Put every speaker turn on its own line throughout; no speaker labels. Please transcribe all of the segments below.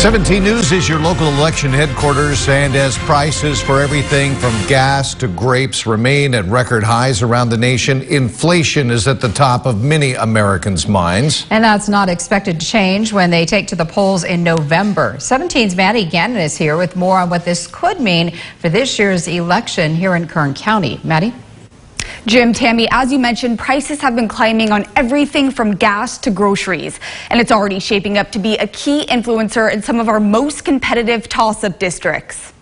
17 News is your local election headquarters, and as prices for everything from gas to grapes remain at record highs around the nation, inflation is at the top of many Americans' minds.
And that's not expected to change when they take to the polls in November. 17's Maddie Gannon is here with more on what this could mean for this year's election here in Kern County. Maddie?
Jim, Tammy, as you mentioned, prices have been climbing on everything from gas to groceries, and it's already shaping up to be a key influencer in some of our most competitive toss-up districts.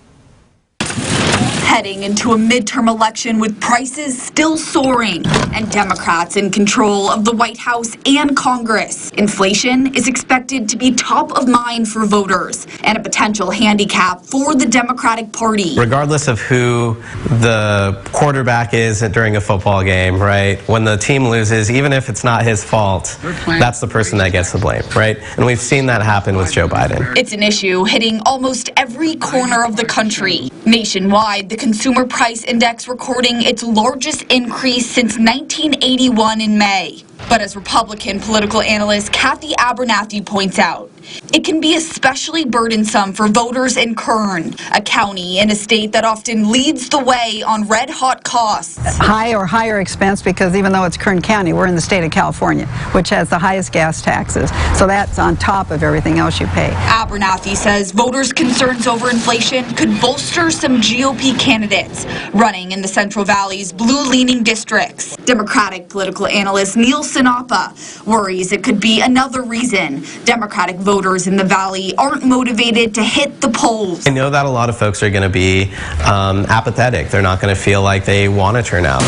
Heading into a midterm election with prices still soaring and Democrats in control of the White House and Congress, inflation is expected to be top of mind for voters and a potential handicap for the Democratic Party.
Regardless of who the quarterback is during a football game, right? When the team loses, even if it's not his fault, that's the person that gets the blame, right? And we've seen that happen with Joe Biden.
It's an issue hitting almost every corner of the country. Nationwide, the Consumer Price Index recording its largest increase since 1981 in May. But as Republican political analyst Kathy Abernathy points out, it can be especially burdensome for voters in Kern, a county in a state that often leads the way on red-hot costs.
High or higher expense, because even though it's Kern County, we're in the state of California, which has the highest gas taxes. So that's on top of everything else you pay.
Abernathy says voters' concerns over inflation could bolster some GOP candidates running in the Central Valley's blue-leaning districts. Democratic political analyst Neil Sinapa worries it could be another reason Democratic voters in the Valley aren't motivated to hit the polls.
I know that a lot of folks are going to be apathetic. They're not going to feel like they want to turn out.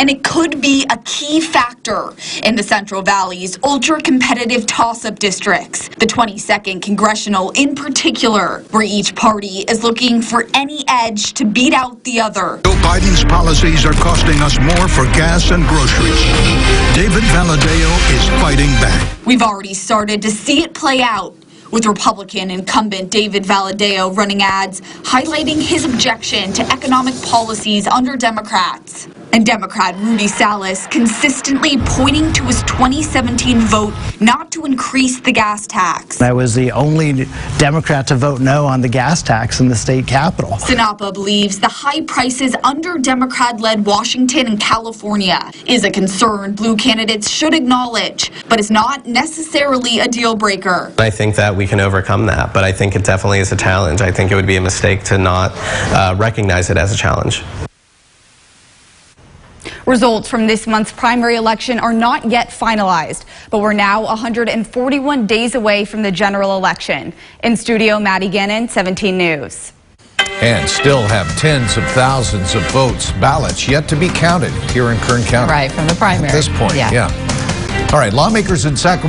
And it could be a key factor in the Central Valley's ultra-competitive toss-up districts, the 22nd Congressional in particular, where each party is looking for any edge to beat out the other.
Joe Biden's policies are costing us more for gas and groceries. David Valadao is fighting back.
We've already started to see it play out, with Republican incumbent David Valadao running ads highlighting his objection to economic policies under Democrats. And Democrat Rudy Salas consistently pointing to his 2017 vote not to increase the gas tax.
I was the only Democrat to vote no on the gas tax in the state capitol.
Sinapa believes the high prices under Democrat-led Washington and California is a concern blue candidates should acknowledge, but is not necessarily a deal breaker.
I think that we can overcome that, but I think it definitely is a challenge. I think it would be a mistake to not recognize it as a challenge.
Results from this month's primary election are not yet finalized, but we're now 141 days away from the general election. In studio, Maddie Gannon, 17 News.
And still have tens of thousands of votes, ballots yet to be counted here in Kern County.
Right, from the primary.
At this point, yeah. All right, lawmakers in Sacramento